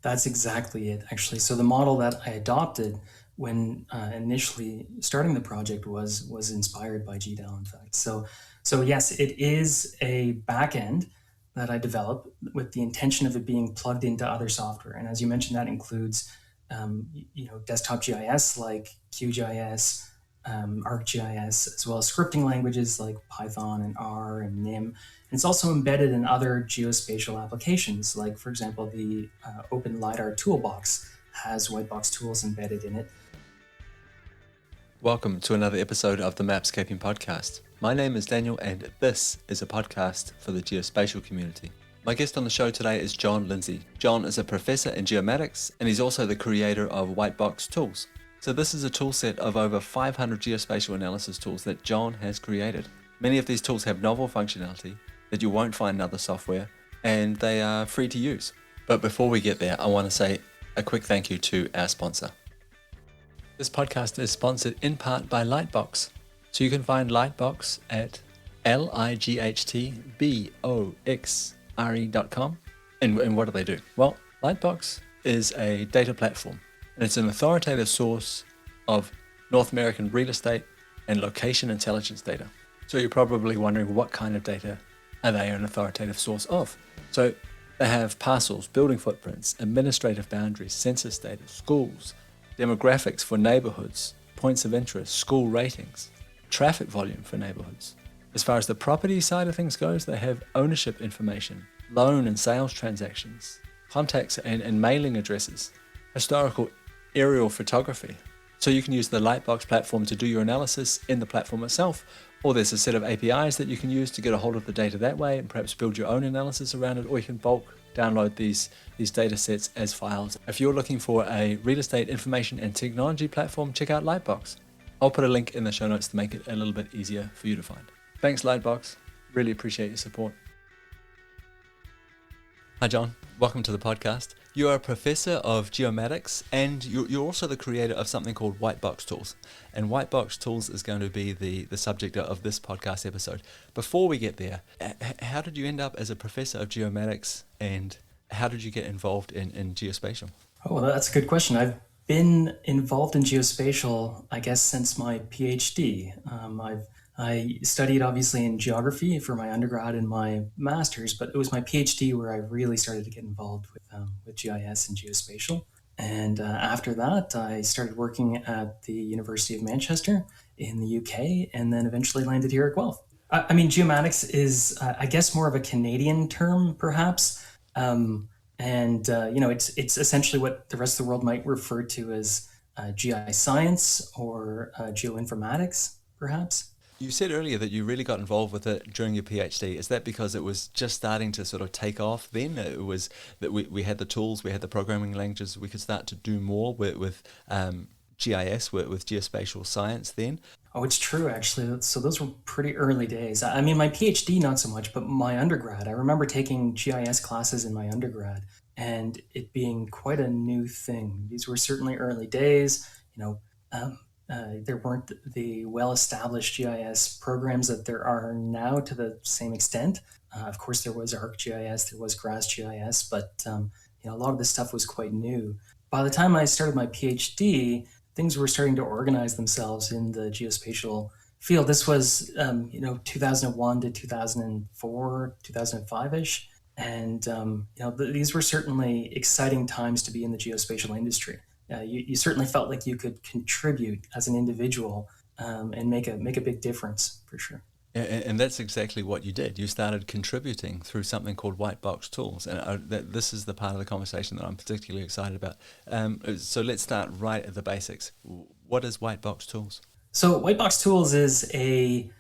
That's exactly it, actually. So the model that I adopted when initially starting the project was inspired by GDAL, in fact. So yes, it is a backend that I developed with the intention of it being plugged into other software. And as you mentioned, that includes desktop GIS like QGIS, ArcGIS, as well as scripting languages like Python and R and NIM. And it's also embedded in other geospatial applications, like, for example, the Open LiDAR Toolbox has WhiteBox tools embedded in it. Welcome to another episode of the Mapscaping Podcast. My name is Daniel, and this is a podcast for the geospatial community. My guest on the show today is John Lindsay. John is a professor in geomatics, and he's also the creator of WhiteBox Tools. So this is a toolset of over 500 geospatial analysis tools that John has created. Many of these tools have novel functionality that you won't find in other software, and they are free to use. But before we get there, I want to say a quick thank you to our sponsor. This podcast is sponsored in part by Lightbox. So you can find Lightbox at lightboxre.com. And what do they do? Well, Lightbox is a data platform, and it's an authoritative source of North American real estate and location intelligence data. So you're probably wondering, what kind of data are they an authoritative source of? So they have parcels, building footprints, administrative boundaries, census data, schools, demographics for neighborhoods, points of interest, school ratings, traffic volume for neighborhoods. As far as the property side of things goes, they have ownership information, loan and sales transactions, contacts and mailing addresses, historical aerial photography. So you can use the Lightbox platform to do your analysis in the platform itself, or there's a set of APIs that you can use to get a hold of the data that way and perhaps build your own analysis around it, or you can bulk download these data sets as files. If you're looking for a real estate information and technology platform, check out Lightbox. I'll put a link in the show notes to make it a little bit easier for you to find. Thanks, Lightbox. Really appreciate your support. Hi, John. Welcome to the podcast. You are a professor of geomatics, and you're also the creator of something called WhiteBox Tools. And WhiteBox Tools is going to be the subject of this podcast episode. Before we get there, how did you end up as a professor of geomatics, and how did you get involved in geospatial? Oh, well, that's a good question. I've been involved in geospatial, I guess, since my PhD. I studied obviously in geography for my undergrad and my master's, but it was my PhD where I really started to get involved with GIS and geospatial. And after that, I started working at the University of Manchester in the UK, and then eventually landed here at Guelph. I mean, geomatics is, I guess, more of a Canadian term, perhaps. It's essentially what the rest of the world might refer to as GI science or geoinformatics, perhaps. You said earlier that you really got involved with it during your PhD. Is that because it was just starting to sort of take off then? It was that we had the tools, we had the programming languages, we could start to do more with GIS, with geospatial science then? Oh, it's true, actually. So those were pretty early days. I mean, my PhD, not so much, but my undergrad. I remember taking GIS classes in my undergrad and it being quite a new thing. These were certainly early days. There weren't the well-established GIS programs that there are now to the same extent. Of course, there was ArcGIS, there was GrassGIS, but a lot of this stuff was quite new. By the time I started my PhD, things were starting to organize themselves in the geospatial field. This was, 2001 to 2004, 2005-ish. And, these were certainly exciting times to be in the geospatial industry. You certainly felt like you could contribute as an individual and make a big difference, for sure. And that's exactly what you did. You started contributing through something called WhiteBox Tools, and this is the part of the conversation that I'm particularly excited about. So let's start right at the basics. What is WhiteBox Tools? So WhiteBox Tools is we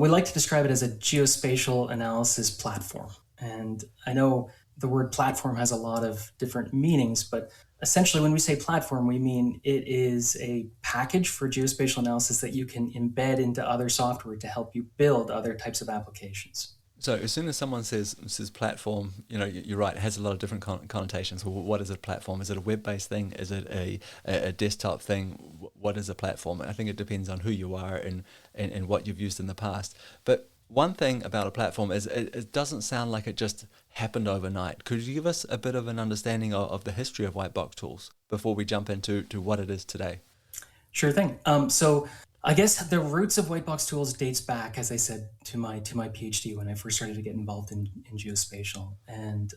like to describe it as a geospatial analysis platform. And I know the word platform has a lot of different meanings, but essentially when we say platform, we mean it is a package for geospatial analysis that you can embed into other software to help you build other types of applications. So as soon as someone says platform, you're right, it has a lot of different connotations. Well, what is a platform? Is it a web-based thing? Is it a desktop thing? What is a platform? I think it depends on who you are and what you've used in the past. But one thing about a platform is it doesn't sound like it just happened overnight. Could you give us a bit of an understanding of the history of Whitebox tools before we jump into what it is today? Sure thing. So I guess the roots of WhiteBox tools dates back, as I said, to my PhD when I first started to get involved in geospatial. And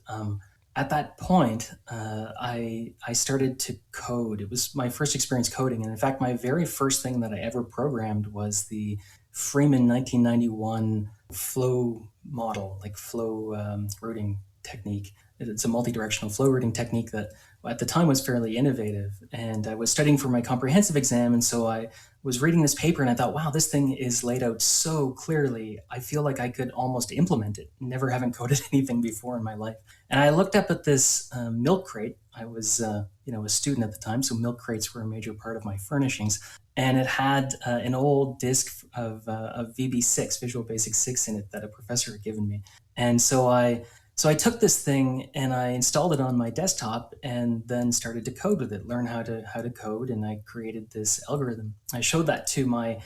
at that point, I started to code. It was my first experience coding, and in fact, my very first thing that I ever programmed was the Freeman 1991 flow model, like flow routing technique. It's a multi-directional flow routing technique that at the time was fairly innovative. And I was studying for my comprehensive exam, and so I was reading this paper and I thought, wow, this thing is laid out so clearly. I feel like I could almost implement it, never having coded anything before in my life. And I looked up at this milk crate. I was, a student at the time, so milk crates were a major part of my furnishings. And it had an old disk of VB6, Visual Basic 6, in it that a professor had given me. And so I took this thing and I installed it on my desktop and then started to code with it, learn how to code, and I created this algorithm. I showed that to my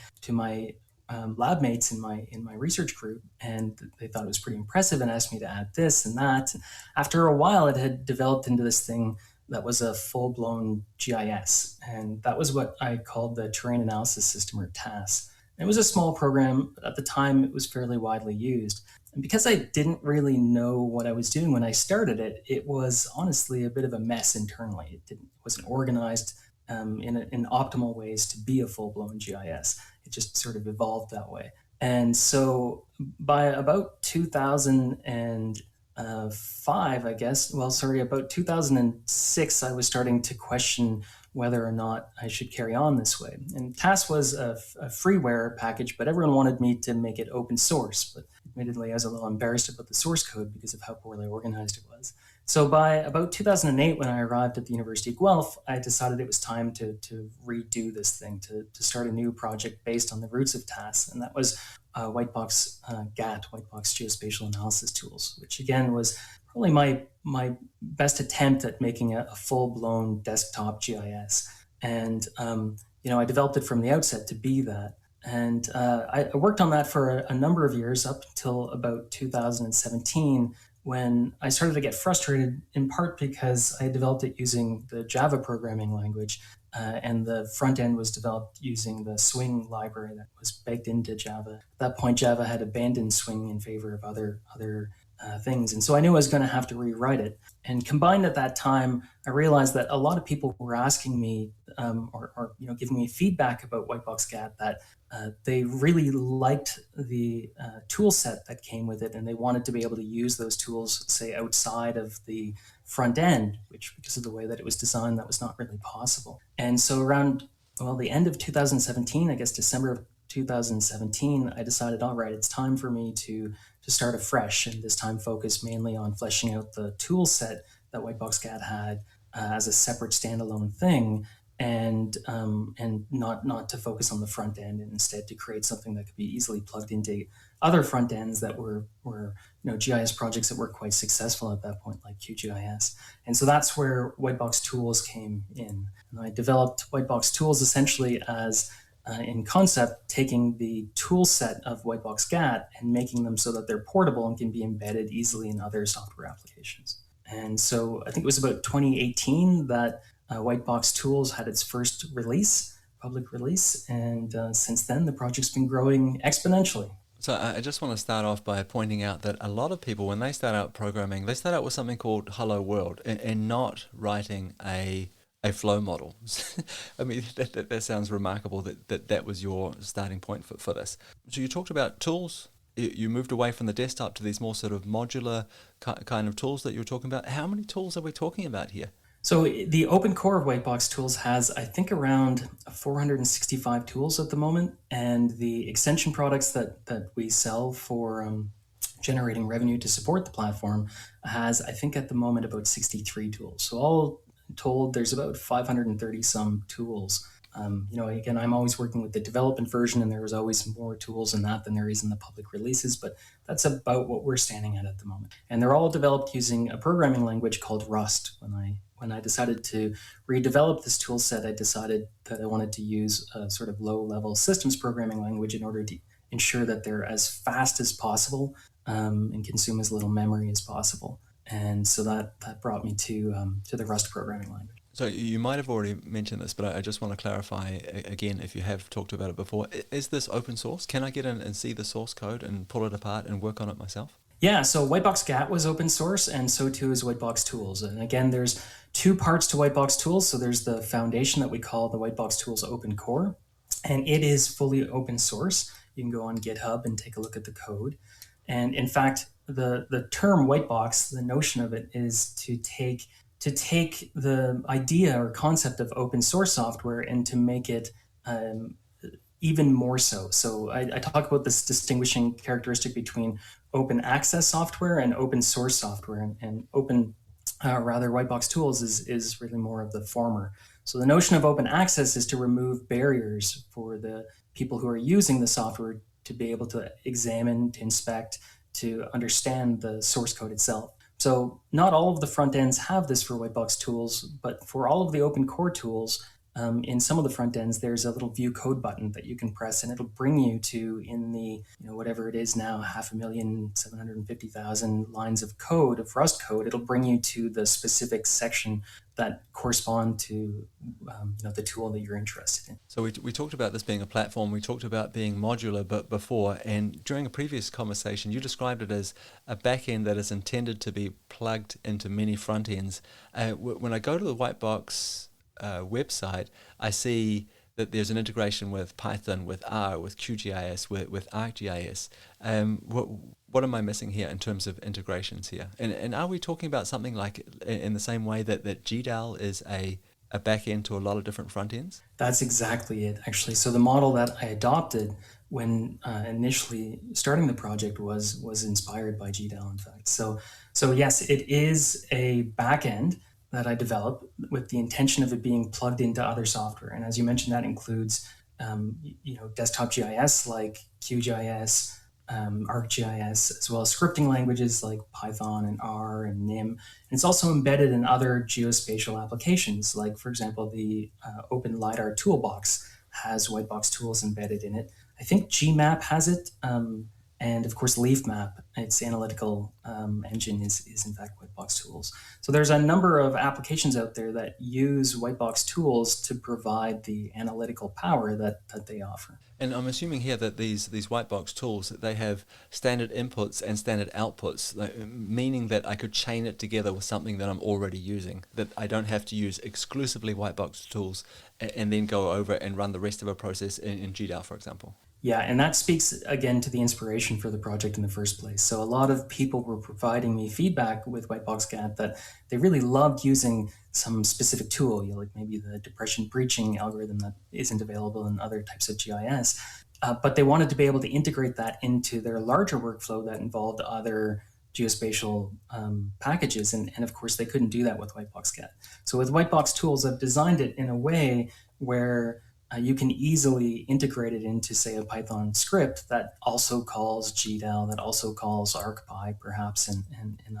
lab mates in my research group, and they thought it was pretty impressive and asked me to add this and that. After a while, it had developed into this thing that was a full-blown GIS, and that was what I called the Terrain Analysis System, or TAS. It was a small program, but at the time it was fairly widely used. And because I didn't really know what I was doing when I started it, it was honestly a bit of a mess internally. It wasn't organized in optimal ways to be a full-blown GIS. It just sort of evolved that way. And so by about 2005, I guess, well, sorry, about 2006, I was starting to question whether or not I should carry on this way. And TAS was a freeware package, but everyone wanted me to make it open source. But admittedly, I was a little embarrassed about the source code because of how poorly organized it was. So by about 2008, when I arrived at the University of Guelph, I decided it was time to redo this thing, to start a new project based on the roots of TAS. And that was WhiteBox GAT, WhiteBox Geospatial Analysis Tools, which again was probably my best attempt at making a full-blown desktop GIS. And I developed it from the outset to be that. And I worked on that for a number of years up until about 2017, when I started to get frustrated, in part because I developed it using the Java programming language, and the front end was developed using the Swing library that was baked into Java. At that point, Java had abandoned Swing in favor of other things, and so I knew I was going to have to rewrite it. And combined at that time, I realized that a lot of people were asking me, or giving me feedback about WhiteBox GAT, that they really liked the tool set that came with it, and they wanted to be able to use those tools, say, outside of the front end, which, because of the way that it was designed, that was not really possible. And so around, well, the end of 2017, I guess December of 2017, I decided, all right, it's time for me to start afresh, and this time focus mainly on fleshing out the tool set that WhiteBox GAT had as a separate standalone thing, and not to focus on the front end, and instead to create something that could be easily plugged into other front ends that were GIS projects that were quite successful at that point, like QGIS. And so that's where WhiteBox Tools came in. And I developed WhiteBox Tools essentially as in concept, taking the tool set of WhiteBox GAT and making them so that they're portable and can be embedded easily in other software applications. And so I think it was about 2018 that WhiteBox Tools had its first release, public release, and since then the project's been growing exponentially. So I just want to start off by pointing out that a lot of people, when they start out programming, they start out with something called Hello World, and not writing a flow model. I mean, that sounds remarkable that was your starting point for this. So you talked about tools. You moved away from the desktop to these more sort of modular kind of tools that you were talking about. How many tools are we talking about here? So the open core of WhiteBox Tools has, I think, around 465 tools at the moment, and the extension products that we sell for generating revenue to support the platform has, I think, at the moment about 63 tools. So all told, there's about 530 some tools. Again, I'm always working with the development version, and there is always more tools in that than there is in the public releases, but that's about what we're standing at the moment. And they're all developed using a programming language called Rust. When I decided to redevelop this tool set, I decided that I wanted to use a sort of low-level systems programming language in order to ensure that they're as fast as possible and consume as little memory as possible. And so that brought me to the Rust programming language. So you might have already mentioned this, but I just want to clarify again if you have talked about it before. Is this open source? Can I get in and see the source code and pull it apart and work on it myself? Yeah, so WhiteBox GAT was open source, and so too is WhiteBox Tools. And again, there's two parts to WhiteBox Tools. So there's the foundation that we call the WhiteBox Tools Open Core, and it is fully open source. You can go on GitHub and take a look at the code. And in fact, the term whitebox, the notion of it is to take the idea or concept of open source software and to make it even more so. So I talk about this distinguishing characteristic between open access software and open source software, and open rather whitebox tools is really more of the former. So the notion of open access is to remove barriers for the people who are using the software to be able to examine, to inspect, to understand the source code itself. So not all of the front ends have this for whitebox tools, but for all of the open core tools, in some of the front ends, there's a little view code button that you can press, and it'll bring you to, in the whatever it is now, 5,750,000 lines of code, of Rust code. It'll bring you to the specific section that correspond to the tool that you're interested in. So we talked about this being a platform. We talked about being modular, but before, and during a previous conversation, you described it as a backend that is intended to be plugged into many front ends. When I go to the Whitebox website, I see that there's an integration with Python, with R, with QGIS, with ArcGIS. What am I missing here in terms of integrations here? And are we talking about something like in the same way that GDAL is a back end to a lot of different front ends? That's exactly it, actually. So the model that I adopted when initially starting the project was inspired by GDAL, in fact. So yes, it is a back end that I developed with the intention of it being plugged into other software. And as you mentioned, that includes desktop GIS like QGIS, ArcGIS, as well as scripting languages like Python and R and NIM. And it's also embedded in other geospatial applications, like, for example, the Open LiDAR Toolbox has whitebox tools embedded in it. I think GMap has it. And of course, LeafMap, its analytical engine is in fact whitebox tools. So there's a number of applications out there that use whitebox tools to provide the analytical power that they offer. And I'm assuming here that these whitebox tools, they have standard inputs and standard outputs, meaning that I could chain it together with something that I'm already using, that I don't have to use exclusively whitebox tools and then go over and run the rest of a process in GDAL, for example. Yeah, and that speaks again to the inspiration for the project in the first place. So a lot of people were providing me feedback with WhiteBox GAT that they really loved using some specific tool, like maybe the depression breaching algorithm that isn't available in other types of GIS. But they wanted to be able to integrate that into their larger workflow that involved other geospatial packages. And of course, they couldn't do that with WhiteBox GAT. So with WhiteBox tools, I've designed it in a way where you can easily integrate it into, say, a Python script that also calls GDAL, that also calls ArcPy, perhaps, and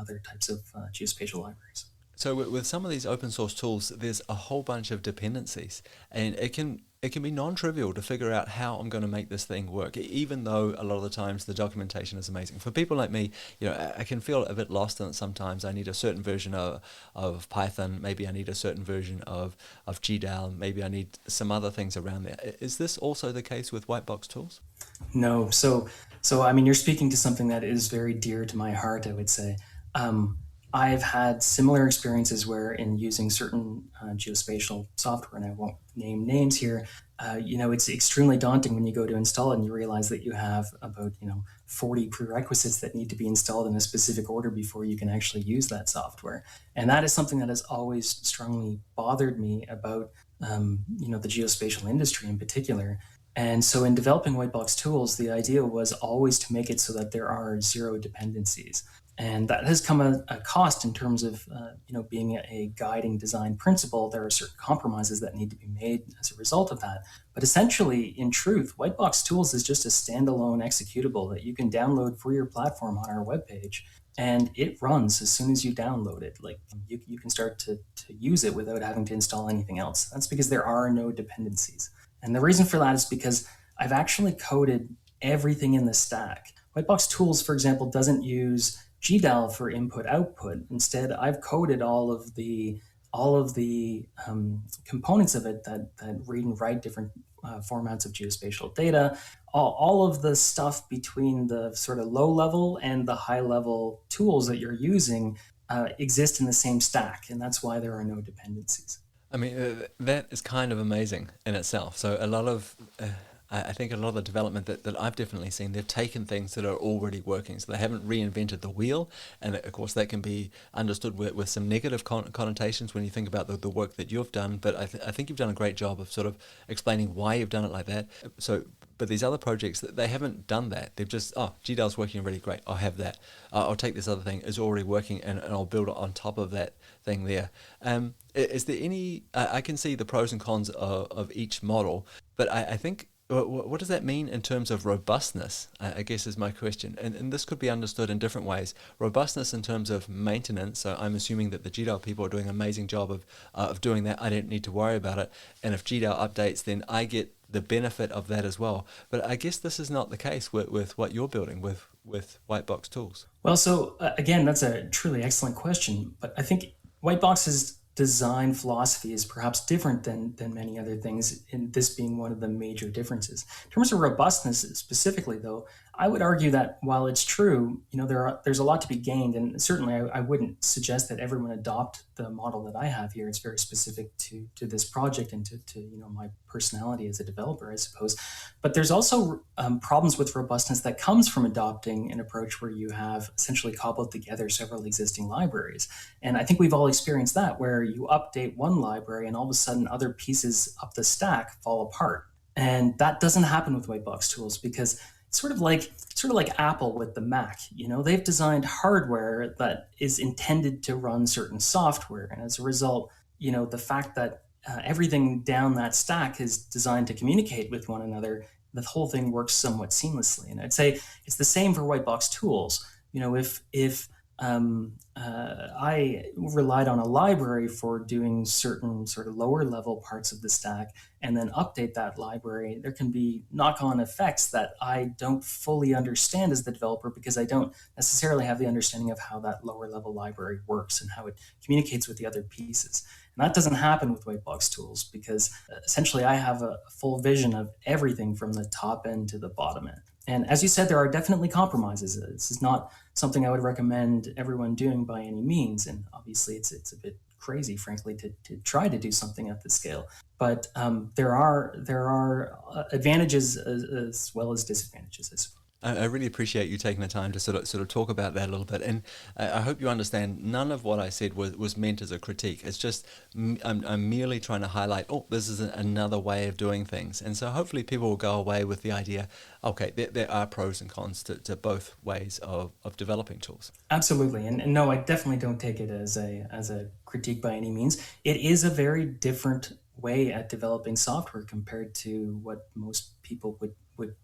other types of geospatial libraries. So with some of these open source tools, there's a whole bunch of dependencies, and it can be non-trivial to figure out how I'm going to make this thing work, even though a lot of the times the documentation is amazing. For people like me, I can feel a bit lost in it sometimes. I need a certain version of Python, maybe I need a certain version of GDAL, maybe I need some other things around there. Is this also the case with whitebox tools? No. So I mean, you're speaking to something that is very dear to my heart, I would say. I've had similar experiences where in using certain geospatial software, and I won't name names here, it's extremely daunting when you go to install it and you realize that you have about 40 prerequisites that need to be installed in a specific order before you can actually use that software. And that is something that has always strongly bothered me about the geospatial industry in particular. And so in developing whitebox tools, the idea was always to make it so that there are zero dependencies. And that has come at a cost in terms of being a guiding design principle. There are certain compromises that need to be made as a result of that. But essentially, in truth, whitebox tools is just a standalone executable that you can download for your platform on our webpage. And it runs as soon as you download it. Like you can start to use it without having to install anything else. That's because there are no dependencies. And the reason for that is because I've actually coded everything in the stack. Whitebox Tools, for example, doesn't use GDAL for input output. Instead, I've coded all of the components of it that read and write different formats of geospatial data. All of the stuff between the sort of low level and the high level tools that you're using exist in the same stack, and that's why there are no dependencies. I mean, that is kind of amazing in itself. So a lot of, I think a lot of the development that I've definitely seen, they've taken things that are already working. So they haven't reinvented the wheel. And of course, that can be understood with some negative connotations when you think about the work that you've done. But I think you've done a great job of sort of explaining why you've done it like that. So, but these other projects, they haven't done that. They've just, GDAL's working really great. I'll have that. I'll take this other thing, it's already working, and I'll build it on top of that thing there. Is there any, I can see the pros and cons of each model, but I think, what does that mean in terms of robustness, I guess is my question. And this could be understood in different ways. Robustness in terms of maintenance, so I'm assuming that the GDAL people are doing an amazing job of doing that. I don't need to worry about it. And if GDAL updates, then I get the benefit of that as well. But I guess this is not the case with what you're building with WhiteBox tools. Well, so again, that's a truly excellent question, but I think Whitebox's design philosophy is perhaps different than many other things, in this being one of the major differences. In terms of robustness specifically, though, I would argue that while it's true, there's a lot to be gained, and certainly I wouldn't suggest that everyone adopt the model that I have here. It's very specific to this project and to my personality as a developer, I suppose. But there's also problems with robustness that comes from adopting an approach where you have essentially cobbled together several existing libraries. And I think we've all experienced that, where you update one library and all of a sudden other pieces up the stack fall apart. And that doesn't happen with Whitebox tools, because it's sort of like Apple with the Mac. They've designed hardware that is intended to run certain software, and as a result, the fact that everything down that stack is designed to communicate with one another, the whole thing works somewhat seamlessly. And I'd say it's the same for Whitebox tools. If I relied on a library for doing certain sort of lower level parts of the stack and then update that library, there can be knock-on effects that I don't fully understand as the developer, because I don't necessarily have the understanding of how that lower level library works and how it communicates with the other pieces. And that doesn't happen with Whitebox tools, because essentially I have a full vision of everything from the top end to the bottom end. And as you said, there are definitely compromises. This is not something I would recommend everyone doing by any means. And obviously it's a bit crazy, frankly, to try to do something at this scale. But there are advantages as well as disadvantages, I suppose. I really appreciate you taking the time to sort of talk about that a little bit, and I hope you understand none of what I said was meant as a critique. It's just I'm merely trying to highlight, this is another way of doing things, and so hopefully people will go away with the idea, okay, there are pros and cons to both ways of developing tools. Absolutely, and no, I definitely don't take it as a critique by any means. It is a very different way at developing software compared to what most people would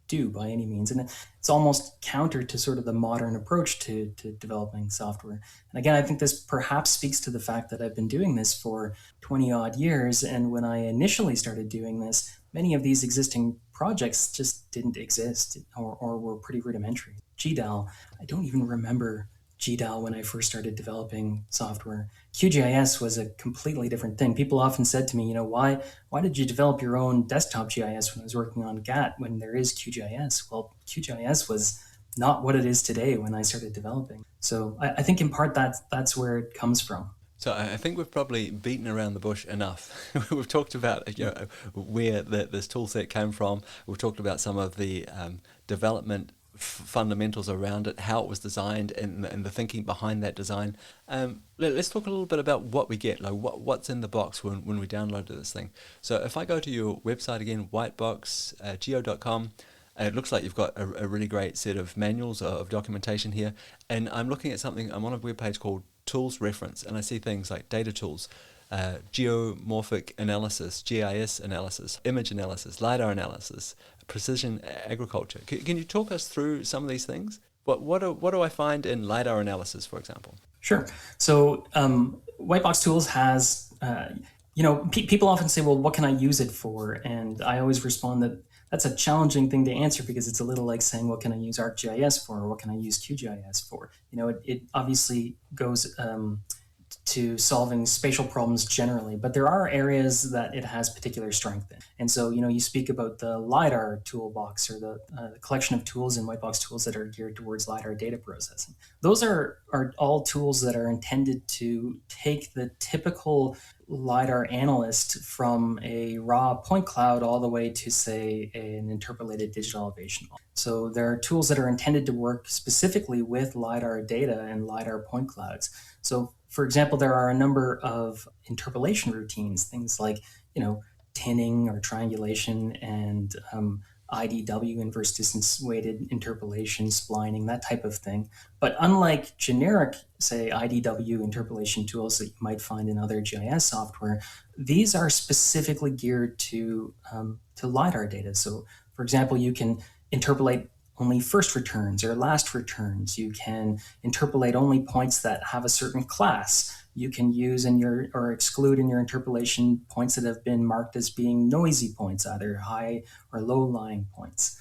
do by any means. And it's almost counter to sort of the modern approach to developing software. And again, I think this perhaps speaks to the fact that I've been doing this for 20 odd years. And when I initially started doing this, many of these existing projects just didn't exist, or were pretty rudimentary. GDAL, I don't even remember GDAL when I first started developing software. QGIS was a completely different thing. People often said to me, why did you develop your own desktop GIS when I was working on GAT when there is QGIS? Well, QGIS was not what it is today when I started developing. So I think in part that's where it comes from. So I think we've probably beaten around the bush enough. We've talked about where this tool set came from. We've talked about some of the development fundamentals around it, how it was designed, and the thinking behind that design. Let's talk a little bit about what we get, like what's in the box when we downloaded this thing. So if I go to your website again, whiteboxgeo.com, it looks like you've got a really great set of manuals of documentation here, and I'm looking at something, I'm on a web page called Tools Reference, and I see things like data tools, geomorphic analysis, GIS analysis, image analysis, LiDAR analysis, precision agriculture. Can you talk us through some of these things? What do I find in LiDAR analysis, for example? Sure. So Whitebox Tools has, people often say, well, what can I use it for? And I always respond that that's a challenging thing to answer because it's a little like saying, what can I use ArcGIS for? Or what can I use QGIS for? It obviously goes to solving spatial problems generally, but there are areas that it has particular strength in. And so, you speak about the LiDAR toolbox or the collection of tools in WhiteBox tools that are geared towards LiDAR data processing. Those are all tools that are intended to take the typical LiDAR analyst from a raw point cloud all the way to, say, an interpolated digital elevation model. So there are tools that are intended to work specifically with LiDAR data and LiDAR point clouds. So, for example, there are a number of interpolation routines, things like, tinning or triangulation and IDW, inverse distance weighted interpolation, splining, that type of thing. But unlike generic, say, IDW interpolation tools that you might find in other GIS software, these are specifically geared to LiDAR data. So, for example, you can interpolate only first returns or last returns. You can interpolate only points that have a certain class. You can use or exclude in your interpolation points that have been marked as being noisy points, either high or low lying points.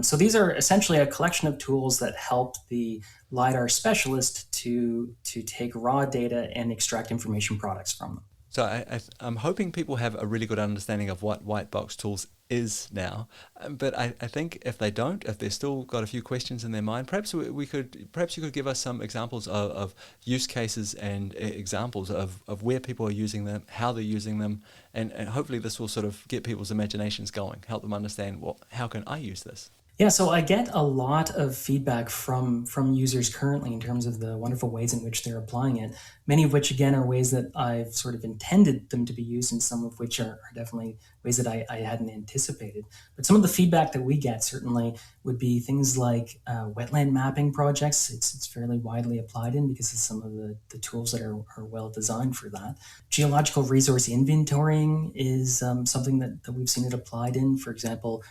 So these are essentially a collection of tools that help the LiDAR specialist to take raw data and extract information products from them. So I'm hoping people have a really good understanding of what WhiteBox Tools is now. But I think if they don't, if they've still got a few questions in their mind, perhaps you could give us some examples of use cases and examples of where people are using them, how they're using them, and hopefully this will sort of get people's imaginations going, help them understand, well, how can I use this? Yeah, so I get a lot of feedback from users currently in terms of the wonderful ways in which they're applying it. Many of which, again, are ways that I've sort of intended them to be used, and some of which are definitely ways that I hadn't anticipated. But some of the feedback that we get certainly would be things like wetland mapping projects. It's fairly widely applied in because of some of the tools that are well designed for that. Geological resource inventorying is something that we've seen it applied in. For example,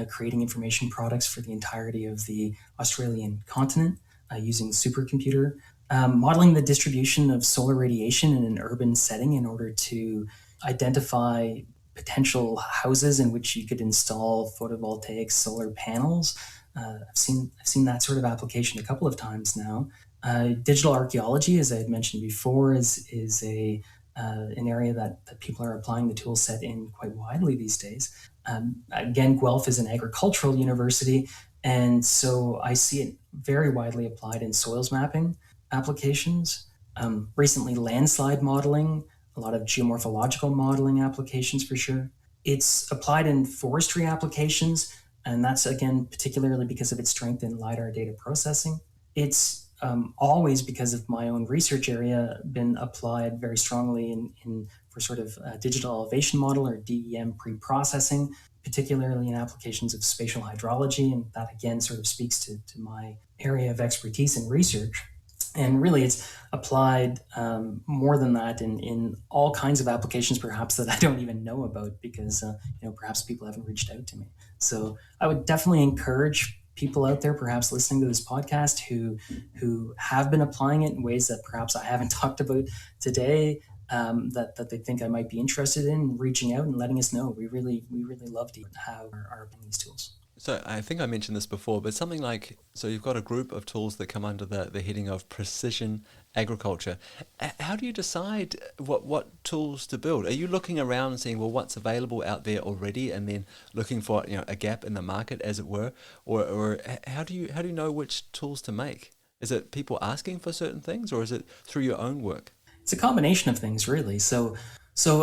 creating information products for the entirety of the Australian continent using supercomputer, modeling the distribution of solar radiation in an urban setting in order to identify potential houses in which you could install photovoltaic solar panels. I've seen that sort of application a couple of times now. Digital archaeology, as I had mentioned before, is an area that people are applying the tool set in quite widely these days. Again, Guelph is an agricultural university, and so I see it very widely applied in soils mapping applications. Recently, landslide modeling, a lot of geomorphological modeling applications for sure. It's applied in forestry applications, and that's, again, particularly because of its strength in LiDAR data processing. It's always, because of my own research area, been applied very strongly for sort of digital elevation model or DEM pre-processing, particularly in applications of spatial hydrology. And that, again, sort of speaks to my area of expertise in research. And really, it's applied more than that in all kinds of applications, perhaps that I don't even know about because perhaps people haven't reached out to me. So I would definitely encourage people out there, perhaps listening to this podcast, who have been applying it in ways that perhaps I haven't talked about today, that they think I might be interested in, reaching out and letting us know. We really love to have our these tools. So I think I mentioned this before, but something like, so you've got a group of tools that come under the heading of precision agriculture. How do you decide what tools to build? Are you looking around and seeing, well, what's available out there already, and then looking for a gap in the market, as it were, or how do you know which tools to make? Is it people asking for certain things, or is it through your own work? It's a combination of things, really. So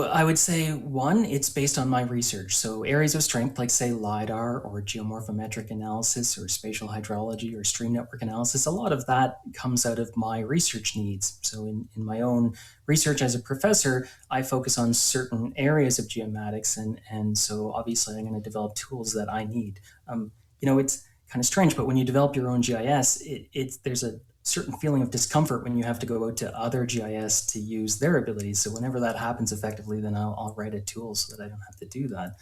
I would say, one, it's based on my research. So areas of strength like, say, LiDAR or geomorphometric analysis or spatial hydrology or stream network analysis, a lot of that comes out of my research needs. So in my own research as a professor, I focus on certain areas of geomatics. And so obviously I'm going to develop tools that I need. It's kind of strange, but when you develop your own GIS, there's a certain feeling of discomfort when you have to go out to other GIS to use their abilities. So whenever that happens effectively, then I'll write a tool so that I don't have to do that.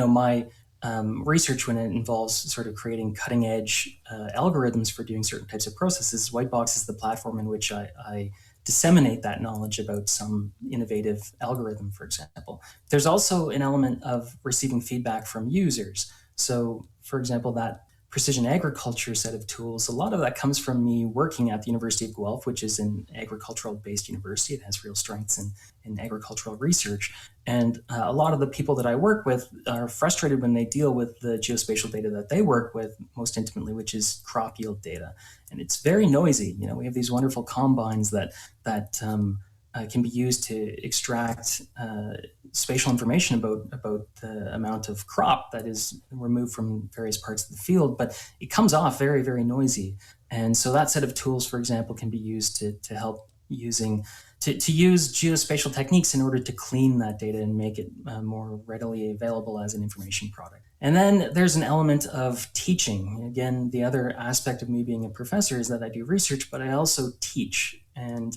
My research, when it involves sort of creating cutting edge algorithms for doing certain types of processes, WhiteBox is the platform in which I disseminate that knowledge about some innovative algorithm, for example. There's also an element of receiving feedback from users. So, for example, that precision agriculture set of tools, a lot of that comes from me working at the University of Guelph, which is an agricultural based university. It has real strengths in agricultural research. And a lot of the people that I work with are frustrated when they deal with the geospatial data that they work with most intimately, which is crop yield data. And it's very noisy. You know, we have these wonderful combines that can be used to extract spatial information about the amount of crop that is removed from various parts of the field, but it comes off very, very noisy. And so that set of tools, for example, can be used to help to use geospatial techniques in order to clean that data and make it more readily available as an information product. And then there's an element of teaching. Again, the other aspect of me being a professor is that I do research, but I also teach. And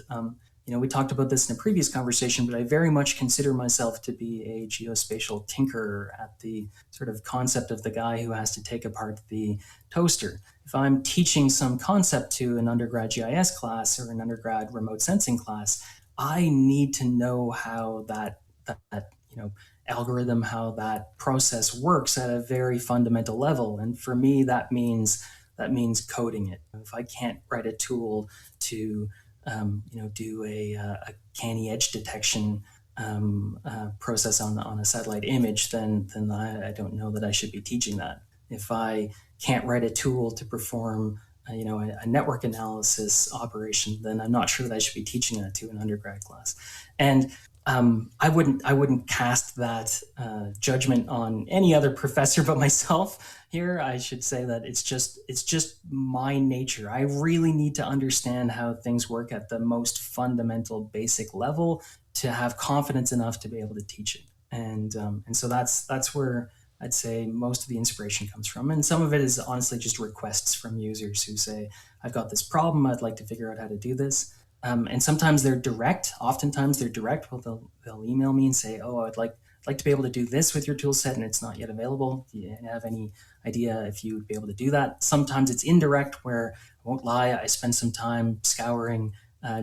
you know, we talked about this in a previous conversation, but I very much consider myself to be a geospatial tinkerer at the sort of concept of the guy who has to take apart the toaster. If I'm teaching some concept to an undergrad GIS class or an undergrad remote sensing class, I need to know how that algorithm, how that process works at a very fundamental level. And for me, that means coding it. If I can't write a tool to do a canny edge detection process on a satellite image, then I don't know that I should be teaching that. If I can't write a tool to perform a network analysis operation, then I'm not sure that I should be teaching that to an undergrad class. And I wouldn't cast that judgment on any other professor but myself. Here, I should say that it's just my nature. I really need to understand how things work at the most fundamental, basic level to have confidence enough to be able to teach it. And so that's where I'd say most of the inspiration comes from. And some of it is honestly just requests from users who say, "I've got this problem. I'd like to figure out how to do this." And sometimes they're direct. Oftentimes they're direct. Well, they'll email me and say, "Oh, I'd like to be able to do this with your tool set, and it's not yet available. Do you have any idea if you would be able to do that?" Sometimes it's indirect, where I won't lie, I spend some time scouring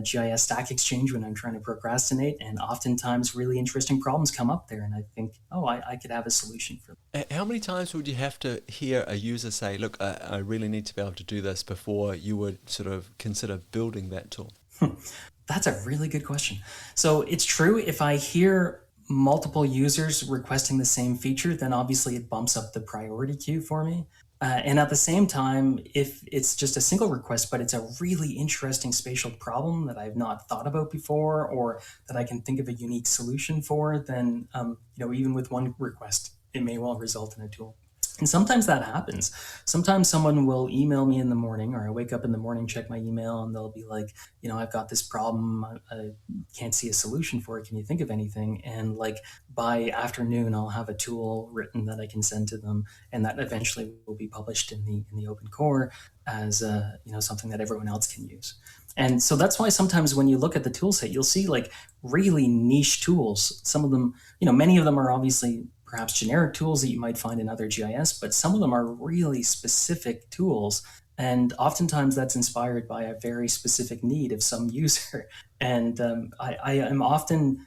GIS Stack Exchange when I'm trying to procrastinate, and oftentimes really interesting problems come up there, and I think, oh, I could have a solution for How many times would you have to hear a user say, look, I really need to be able to do this before you would sort of consider building that tool? That's a really good question. So it's true, if I hear multiple users requesting the same feature, then obviously it bumps up the priority queue for me. And at the same time, if it's just a single request, but it's a really interesting spatial problem that I've not thought about before, or that I can think of a unique solution for, then even with one request, it may well result in a tool. And sometimes that happens. Sometimes someone will email me in the morning, or I wake up in the morning, check my email, and they'll be like, "I've got this problem. I can't see a solution for it. Can you think of anything?" And like by afternoon, I'll have a tool written that I can send to them, and that eventually will be published in the open core as something that everyone else can use. And so that's why sometimes when you look at the tool set, you'll see like really niche tools. Some of them, many of them are obviously perhaps generic tools that you might find in other GIS, but some of them are really specific tools. And oftentimes that's inspired by a very specific need of some user. And I am often,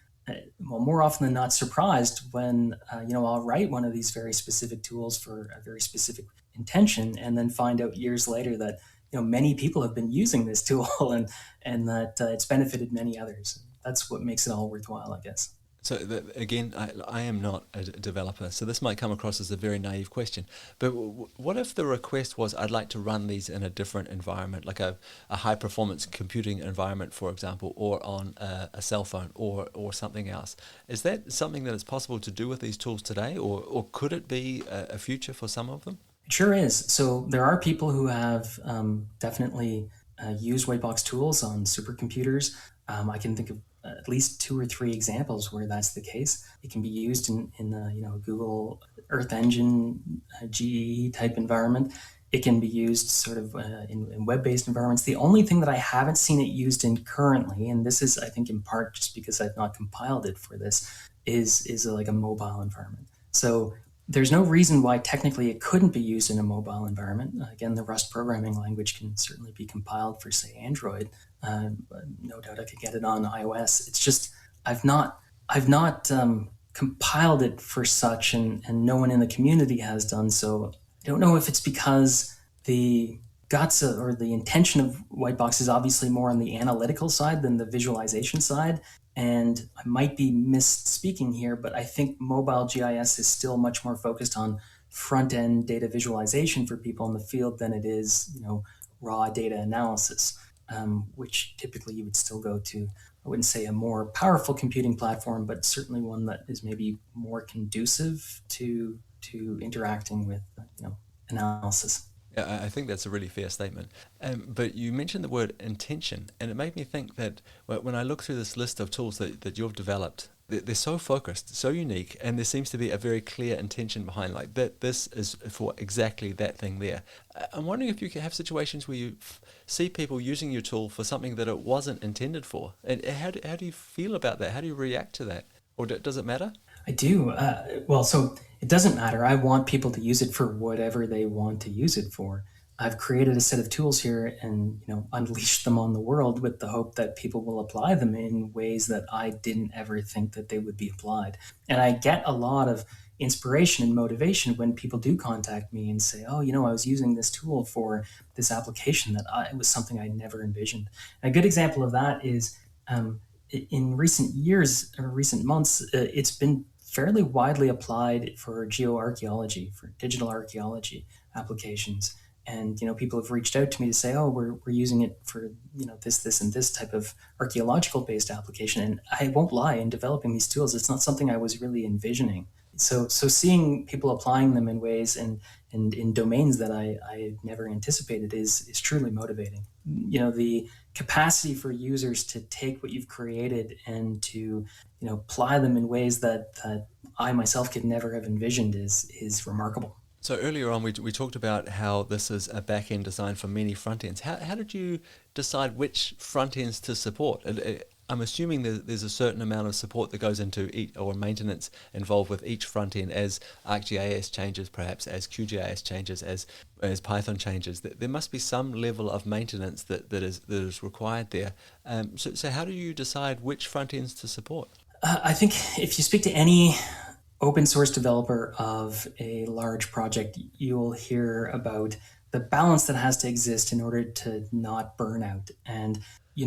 more often than not, surprised when, I'll write one of these very specific tools for a very specific intention, and then find out years later that, many people have been using this tool and that it's benefited many others. That's what makes it all worthwhile, I guess. So again, I am not a developer, so this might come across as a very naive question. But what if the request was, I'd like to run these in a different environment, like a high performance computing environment, for example, or on a cell phone or something else? Is that something that is possible to do with these tools today, or could it be a future for some of them? It sure is. So there are people who have definitely used WhiteBox tools on supercomputers. I can think of at least two or three examples where that's the case. It can be used in the Google Earth Engine GE type environment. It can be used sort of in web-based environments. The only thing that I haven't seen it used in currently, and this is I think in part just because I've not compiled it for this, is like a mobile environment. So there's no reason why technically it couldn't be used in a mobile environment. Again, the Rust programming language can certainly be compiled for, say, Android. But no doubt I could get it on iOS. It's just I've not compiled it for such, and no one in the community has done so. I don't know if it's because the guts or the intention of Whitebox is obviously more on the analytical side than the visualization side. And I might be misspeaking here, but I think mobile GIS is still much more focused on front end data visualization for people in the field than it is, raw data analysis, which typically you would still go to. I wouldn't say a more powerful computing platform, but certainly one that is maybe more conducive to interacting with, analysis. Yeah, I think that's a really fair statement. But you mentioned the word intention, and it made me think that when I look through this list of tools that you've developed, they're so focused, so unique, and there seems to be a very clear intention behind, like that this is for exactly that thing there. I'm wondering if you can have situations where you see people using your tool for something that it wasn't intended for. And how do you feel about that? How do you react to that? Or does it matter? I do. Well, so it doesn't matter. I want people to use it for whatever they want to use it for. I've created a set of tools here and, unleashed them on the world with the hope that people will apply them in ways that I didn't ever think that they would be applied. And I get a lot of inspiration and motivation when people do contact me and say, "Oh, I was using this tool for this application it was something I never envisioned." And a good example of that is in recent years or recent months, it's been fairly widely applied for geoarchaeology, for digital archaeology applications. And people have reached out to me to say, "Oh, we're using it for this and this type of archaeological based application." And I won't lie, in developing these tools, it's not something I was really envisioning. So seeing people applying them in ways and in domains that I never anticipated is truly motivating. The capacity for users to take what you've created and to apply them in ways that I myself could never have envisioned is remarkable. So earlier on, we talked about how this is a back-end design for many front ends. How did you decide which front ends to support? I'm assuming there's a certain amount of support that goes into each, or maintenance involved with each front end as ArcGIS changes, perhaps as QGIS changes, as Python changes. There must be some level of maintenance that is required there. So how do you decide which front ends to support? I think if you speak to any open source developer of a large project, you'll hear about the balance that has to exist in order to not burn out. And,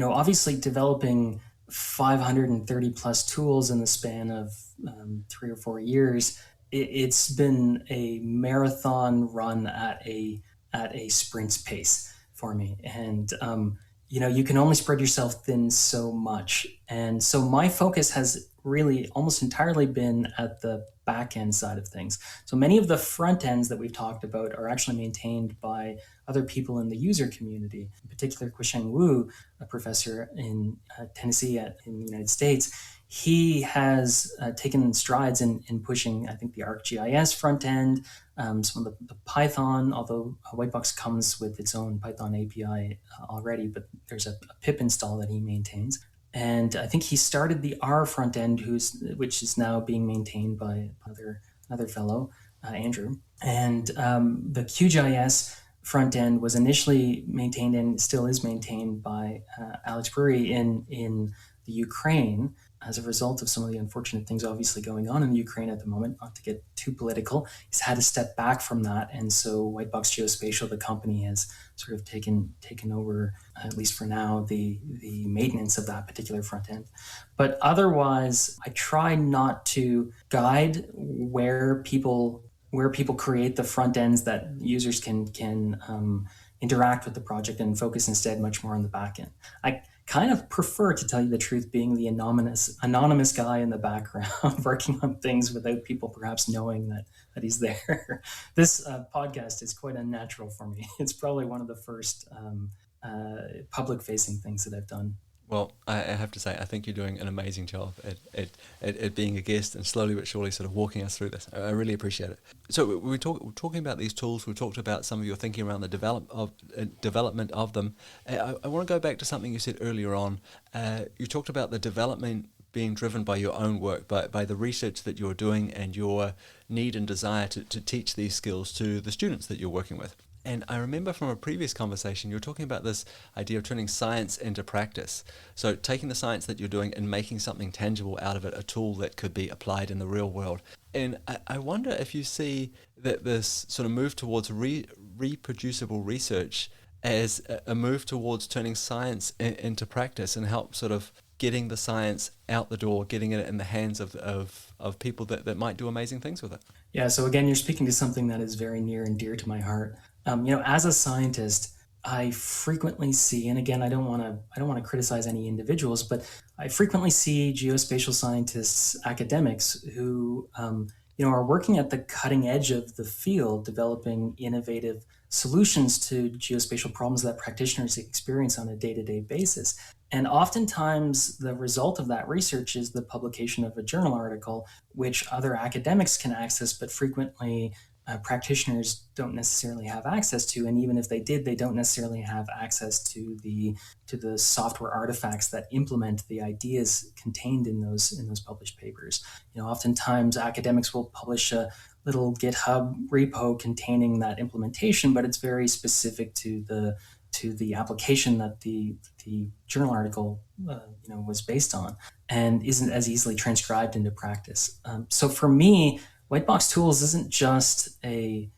obviously developing 530 plus tools in the span of 3 or 4 years, it's been a marathon run at a sprint's pace for me. And, you can only spread yourself thin so much. And so my focus has really almost entirely been at the back end side of things. So many of the front ends that we've talked about are actually maintained by other people in the user community. In particular, Quisheng Wu, a professor in Tennessee in the United States, he has taken strides in pushing, I think, the ArcGIS front end, some of the Python, although Whitebox comes with its own Python API already, but there's a pip install that he maintains. And I think he started the R front end, which is now being maintained by another fellow, Andrew. And the QGIS front end was initially maintained and still is maintained by Alex Brewery in the Ukraine, as a result of some of the unfortunate things obviously going on in the Ukraine at the moment. Not to get too political, he's had to step back from that, and so WhiteBox Geospatial, the company, has sort of taken over, at least for now, the maintenance of that particular front end. But otherwise, I try not to guide where people create the front ends that users can interact with the project, and focus instead much more on the back end. I kind of prefer, to tell you the truth, being the anonymous guy in the background working on things without people perhaps knowing that he's there. This podcast is quite unnatural for me. It's probably one of the first public-facing things that I've done. Well, I have to say, I think you're doing an amazing job at being a guest and slowly but surely sort of walking us through this. I really appreciate it. So we're talking about these tools. We talked about some of your thinking around the development of them. I want to go back to something you said earlier on. You talked about the development being driven by your own work, by the research that you're doing and your need and desire to teach these skills to the students that you're working with. And I remember from a previous conversation, you were talking about this idea of turning science into practice. So taking the science that you're doing and making something tangible out of it, a tool that could be applied in the real world. And I wonder if you see that this sort of move towards reproducible research as a move towards turning science into practice and help sort of getting the science out the door, getting it in the hands of people that might do amazing things with it. Yeah, so again, you're speaking to something that is very near and dear to my heart. As a scientist, I frequently see, and again, I don't want to criticize any individuals, but I frequently see geospatial scientists, academics who, are working at the cutting edge of the field, developing innovative solutions to geospatial problems that practitioners experience on a day-to-day basis. And oftentimes, the result of that research is the publication of a journal article, which other academics can access, but frequently practitioners don't necessarily have access to. And even if they did, they don't necessarily have access to the software artifacts that implement the ideas contained in those published papers. Oftentimes academics will publish a little GitHub repo containing that implementation, but it's very specific to the application that the journal article was based on, and isn't as easily transcribed into practice. So for me, Whitebox Tools isn't just a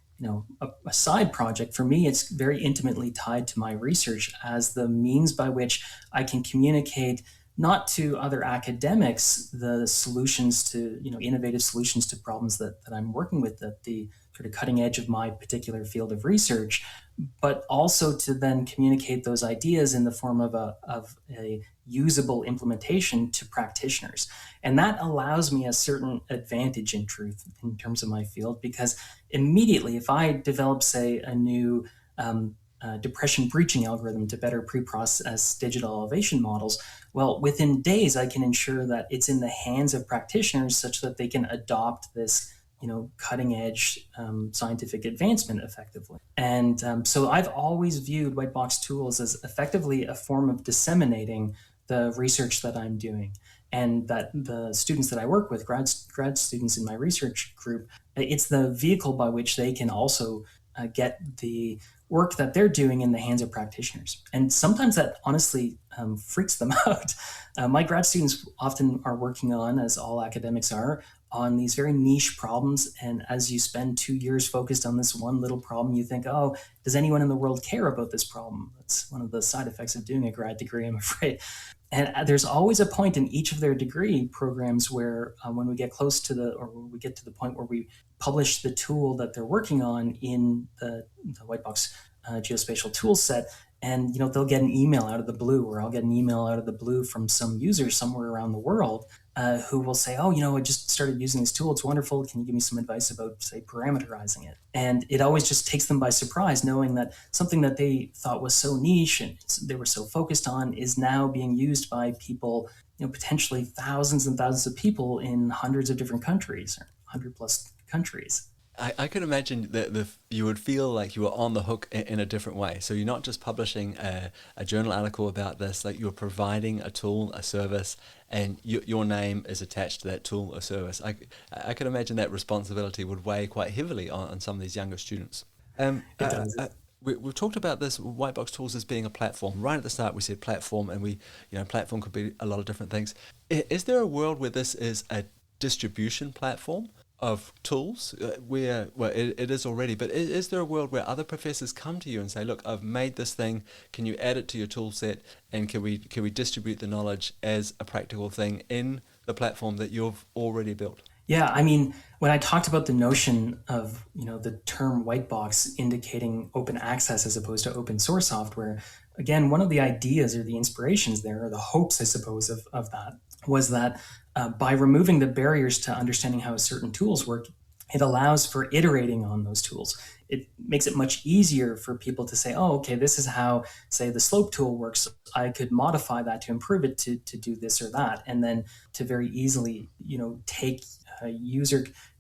side project. For me, it's very intimately tied to my research as the means by which I can communicate not to other academics the solutions to innovative solutions to problems that I'm working with at the sort of cutting edge of my particular field of research, but also to then communicate those ideas in the form of a usable implementation to practitioners. And that allows me a certain advantage in truth in terms of my field, because immediately, if I develop, say, a new depression breaching algorithm to better pre-process digital elevation models, well, within days, I can ensure that it's in the hands of practitioners such that they can adopt this cutting edge scientific advancement effectively. And so I've always viewed Whitebox Tools as effectively a form of disseminating the research that I'm doing, and that the students that I work with, grad students in my research group, it's the vehicle by which they can also get the work that they're doing in the hands of practitioners. And sometimes that honestly freaks them out. My grad students often are working on, as all academics are, on these very niche problems. And as you spend 2 years focused on this one little problem, you think, oh, does anyone in the world care about this problem? That's one of the side effects of doing a grad degree, I'm afraid. And there's always a point in each of their degree programs where when we get when we get to the point where we publish the tool that they're working on in the Whitebox geospatial tool set, and they'll get an email out of the blue, or I'll get an email out of the blue from some user somewhere around the world who will say, oh, I just started using this tool. It's wonderful. Can you give me some advice about, say, parameterizing it? And it always just takes them by surprise, knowing that something that they thought was so niche and they were so focused on is now being used by people, potentially thousands and thousands of people in hundreds of different countries, or 100 plus countries. I could imagine that you would feel like you were on the hook in a different way. So you're not just publishing a journal article about this, like you're providing a tool, a service, and your name is attached to that tool or service. I could imagine that responsibility would weigh quite heavily on some of these younger students. It does. We've talked about this Whitebox Tools as being a platform. Right at the start, we said platform, and platform could be a lot of different things. Is there a world where this is a distribution platform of tools it is already, but is there a world where other professors come to you and say, look, I've made this thing, can you add it to your tool set, and can we distribute the knowledge as a practical thing in the platform that you've already built? Yeah, I mean, when I talked about the notion of, the term white box indicating open access as opposed to open source software, again, one of the ideas or the inspirations there, or the hopes, I suppose, of that, was that by removing the barriers to understanding how certain tools work, it allows for iterating on those tools. It makes it much easier for people to say, oh, okay, this is how, say, the slope tool works. I could modify that to improve it to do this or that, and then to very easily, take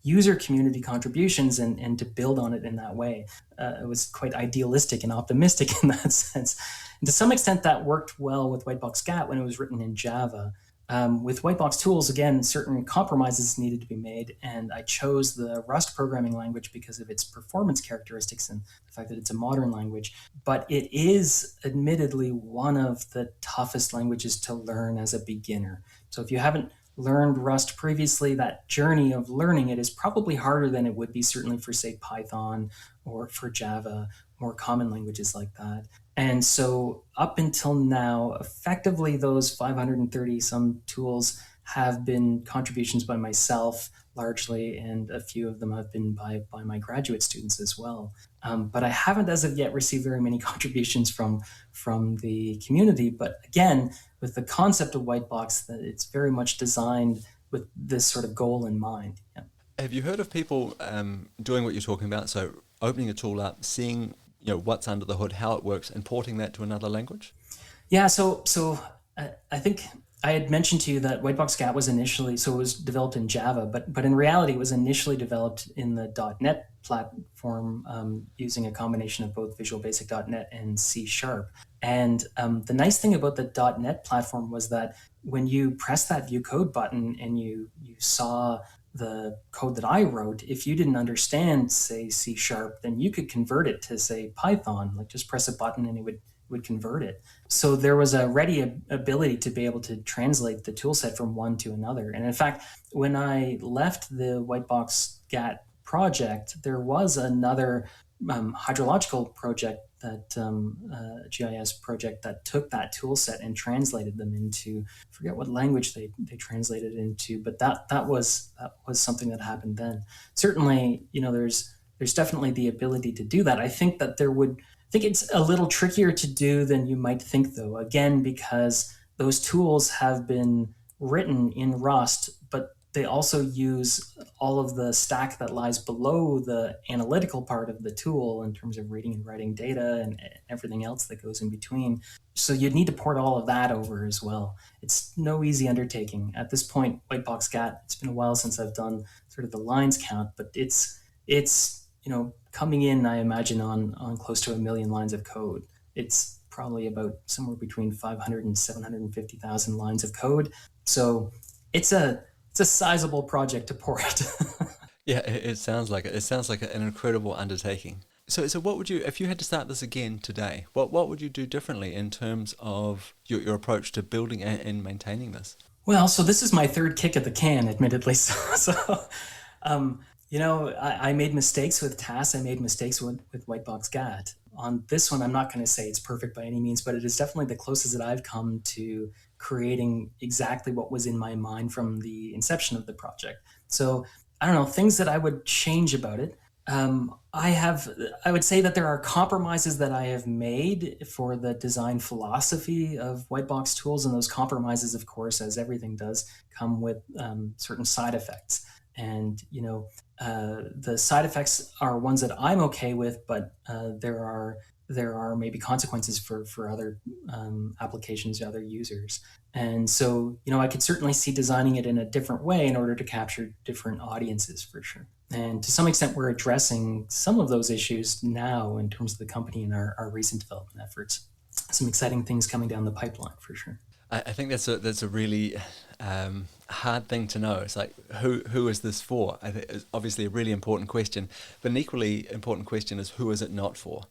user community contributions and to build on it in that way. It was quite idealistic and optimistic in that sense. And to some extent, that worked well with Whitebox GAT when it was written in Java. With Whitebox tools, again, certain compromises needed to be made, and I chose the Rust programming language because of its performance characteristics and the fact that it's a modern language. But it is admittedly one of the toughest languages to learn as a beginner. So if you haven't learned Rust previously, that journey of learning it is probably harder than it would be certainly for, say, Python or for Java, more common languages like that. And so up until now, effectively those 530 some tools have been contributions by myself largely, and a few of them have been by my graduate students as well. But I haven't as of yet received very many contributions from the community. But again, with the concept of Whitebox, that it's very much designed with this sort of goal in mind. Yeah. Have you heard of people doing what you're talking about? So opening a tool up, seeing what's under the hood, how it works, and porting that to another language? Yeah, so I think I had mentioned to you that Whitebox GAT was initially, so it was developed in Java, but in reality it was initially developed in the .NET platform, using a combination of both Visual Basic .NET and C Sharp. And the nice thing about the .NET platform was that when you press that View Code button and you saw the code that I wrote, if you didn't understand, say, C Sharp, then you could convert it to, say, Python. Like, just press a button and it would convert it. So there was a ready ability to be able to translate the toolset from one to another. And in fact, when I left the Whitebox GAT project, there was another hydrological project, that GIS project, that took that tool set and translated them into, I forget what language they translated it into, but that was something that happened then. Certainly, there's definitely the ability to do that. I think it's a little trickier to do than you might think, though, again, because those tools have been written in Rust, but they also use all of the stack that lies below the analytical part of the tool in terms of reading and writing data and everything else that goes in between. So you'd need to port all of that over as well. It's no easy undertaking. At this point, Whitebox GAT, it's been a while since I've done sort of the lines count, but it's coming in, I imagine, on close to 1 million lines of code. It's probably about somewhere between 500 and 750,000 lines of code. So it's a sizable project to port. Yeah, it sounds like it. It sounds like an incredible undertaking. So what would you, if you had to start this again today, what would you do differently in terms of your approach to building and maintaining this? Well, so this is my third kick at the can, admittedly. I made mistakes with TAS. I made mistakes with Whitebox GAT. On this one, I'm not going to say it's perfect by any means, but it is definitely the closest that I've come to creating exactly what was in my mind from the inception of the project. So I don't know, things that I would change about it. I would say that there are compromises that I have made for the design philosophy of Whitebox tools, and those compromises, of course, as everything does, come with certain side effects. And the side effects are ones that I'm okay with, but there are maybe consequences for other applications, other users. And so, I could certainly see designing it in a different way in order to capture different audiences, for sure. And to some extent, we're addressing some of those issues now in terms of the company and our recent development efforts. Some exciting things coming down the pipeline, for sure. I think that's a really hard thing to know. It's like, who is this for? I think it's obviously a really important question, but an equally important question is, who is it not for?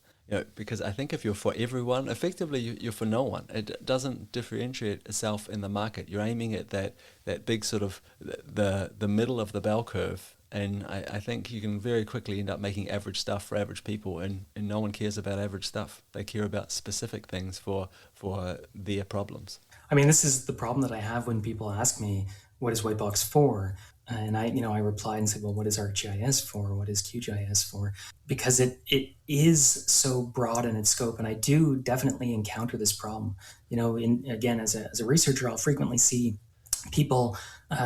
Because I think if you're for everyone, effectively you're for no one. It doesn't differentiate itself in the market. You're aiming at that big sort of the middle of the bell curve. And I think you can very quickly end up making average stuff for average people, and no one cares about average stuff. They care about specific things for their problems. I mean, this is the problem that I have when people ask me, what is Whitebox for? And I reply and say, well, what is ArcGIS for? What is QGIS for? Because it is so broad in its scope. And I do definitely encounter this problem. Again, as a researcher, I'll frequently see people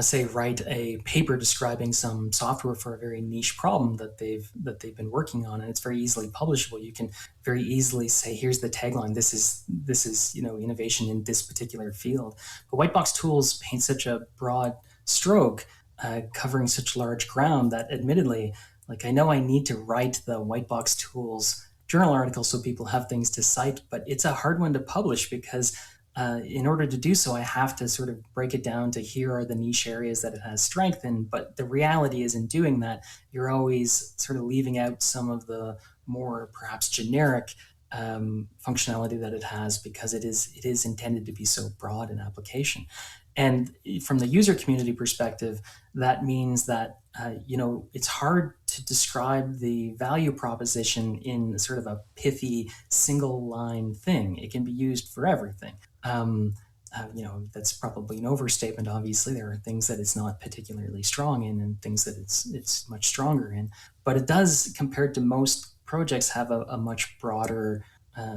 say write a paper describing some software for a very niche problem that they've been working on, and it's very easily publishable. You can very easily say, here's the tagline, this is innovation in this particular field. But Whitebox tools paint such a broad stroke, covering such large ground, that admittedly, like, I know I need to write the Whitebox tools journal article so people have things to cite, but it's a hard one to publish because in order to do so, I have to sort of break it down to here are the niche areas that it has strength in. But the reality is, in doing that, you're always sort of leaving out some of the more perhaps generic functionality that it has, because it is intended to be so broad in application. And from the user community perspective, that means that it's hard to describe the value proposition in sort of a pithy single line thing. It can be used for everything. That's probably an overstatement. Obviously, there are things that it's not particularly strong in, and things that it's much stronger in. But it does, compared to most projects, have a much broader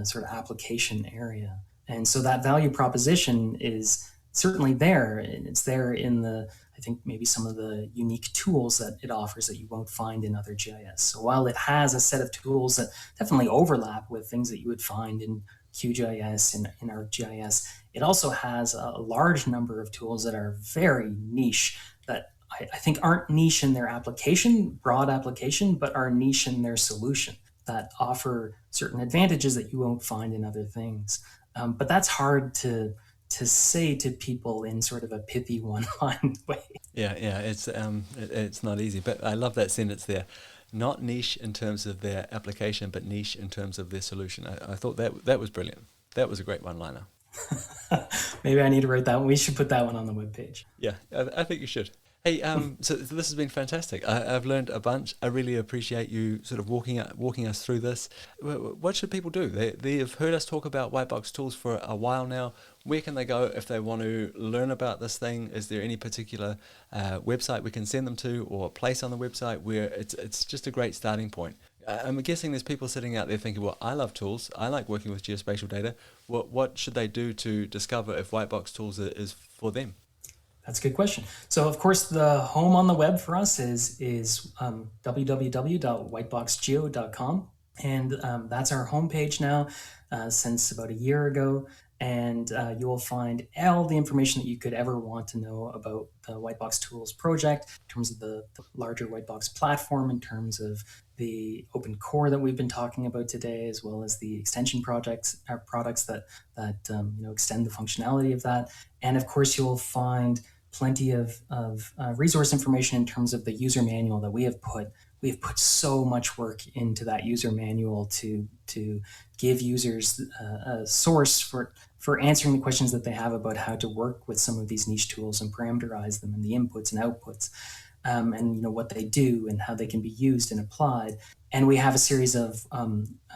sort of application area. And so that value proposition is certainly there, and it's there in I think maybe some of the unique tools that it offers that you won't find in other GIS. So while it has a set of tools that definitely overlap with things that you would find in QGIS and in ArcGIS, it also has a large number of tools that are very niche, that I think aren't niche in their application, broad application, but are niche in their solution, that offer certain advantages that you won't find in other things. But that's hard to say to people in sort of a pithy one-line way. Yeah, it's not easy, but I love that sentence there. Not niche in terms of their application, but niche in terms of their solution. I thought that was brilliant. That was a great one-liner. Maybe I need to write that one. We should put that one on the webpage. Yeah, I think you should. Hey, so this has been fantastic. I've learned a bunch. I really appreciate you sort of walking us through this. What should people do? They've heard us talk about WhiteBox tools for a while now. Where can they go if they want to learn about this thing? Is there any particular website we can send them to, or a place on the website where it's just a great starting point? I'm guessing there's people sitting out there thinking, well, I love tools. I like working with geospatial data. What should they do to discover if WhiteBox tools is for them? That's a good question. So, of course, the home on the web for us is www.whiteboxgeo.com. And that's our homepage now since about a year ago. And you will find all the information that you could ever want to know about the WhiteBox Tools project, in terms of the larger WhiteBox platform, in terms of the open core that we've been talking about today, as well as the extension products that extend the functionality of that. And of course, you'll find plenty of resource information in terms of the user manual that we have put. We have put so much work into that user manual to give users a source for answering the questions that they have about how to work with some of these niche tools and parameterize them, and the inputs and outputs, and what they do and how they can be used and applied. And we have a series of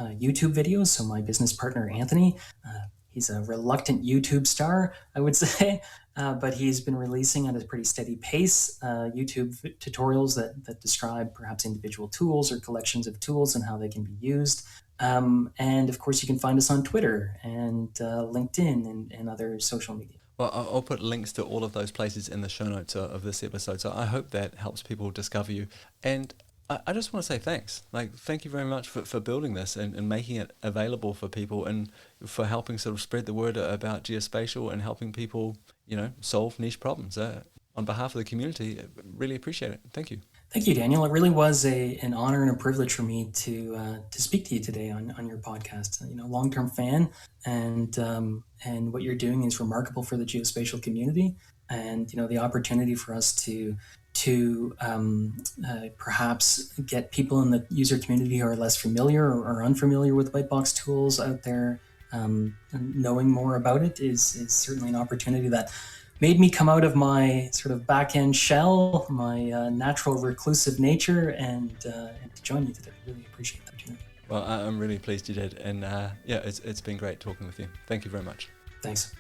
YouTube videos. So my business partner, Anthony, he's a reluctant YouTube star, I would say, but he's been releasing at a pretty steady pace YouTube tutorials that describe perhaps individual tools or collections of tools and how they can be used. And of course, you can find us on Twitter and LinkedIn and other social media. Well, I'll put links to all of those places in the show notes of this episode. So I hope that helps people discover you. And I just want to say thanks. Thank you very much for building this and making it available for people, and for helping sort of spread the word about geospatial and helping people, solve niche problems. On behalf of the community, really appreciate it. Thank you. Thank you, Daniel. It really was an honor and a privilege for me to speak to you today on your podcast. Long-term fan, and what you're doing is remarkable for the geospatial community, and the opportunity for us to perhaps get people in the user community who are less familiar or unfamiliar with WhiteBox tools out there knowing more about it is certainly an opportunity that made me come out of my sort of back-end shell, my natural reclusive nature, and to join you today. I really appreciate that opportunity. Well, I'm really pleased you did, and it's been great talking with you. Thank you very much. Thanks.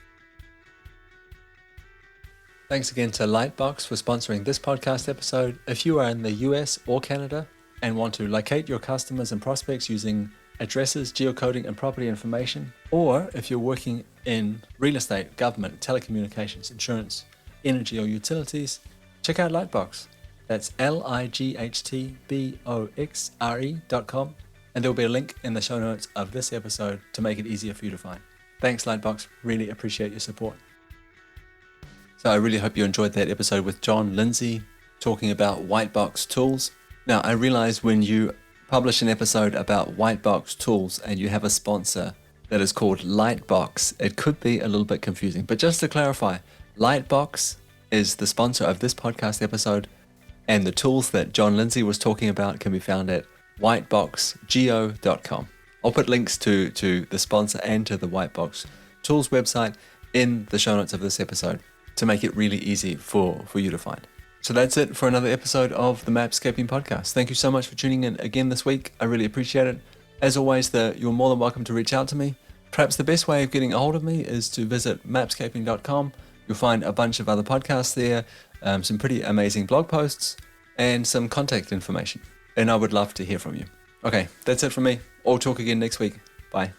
Thanks again to Lightbox for sponsoring this podcast episode. If you are in the US or Canada and want to locate your customers and prospects using addresses, geocoding, and property information, or if you're working in real estate, government, telecommunications, insurance, energy, or utilities, check out Lightbox. That's lightboxre.com, and there'll be a link in the show notes of this episode to make it easier for you to find. Thanks, Lightbox. Really appreciate your support. So I really hope you enjoyed that episode with John Lindsay talking about WhiteBox tools. Now, I realize when you publish an episode about WhiteBox tools and you have a sponsor, that is called Lightbox. It could be a little bit confusing, but just to clarify, Lightbox is the sponsor of this podcast episode, and the tools that John Lindsay was talking about can be found at whiteboxgeo.com. I'll put links to the sponsor and to the Whitebox tools website in the show notes of this episode to make it really easy for you to find. So that's it for another episode of the Mapscaping podcast. Thank you so much for tuning in again this week. I really appreciate it. As always, you're more than welcome to reach out to me. Perhaps the best way of getting a hold of me is to visit mapscaping.com. You'll find a bunch of other podcasts there, some pretty amazing blog posts, and some contact information. And I would love to hear from you. Okay, that's it from me. I'll talk again next week. Bye.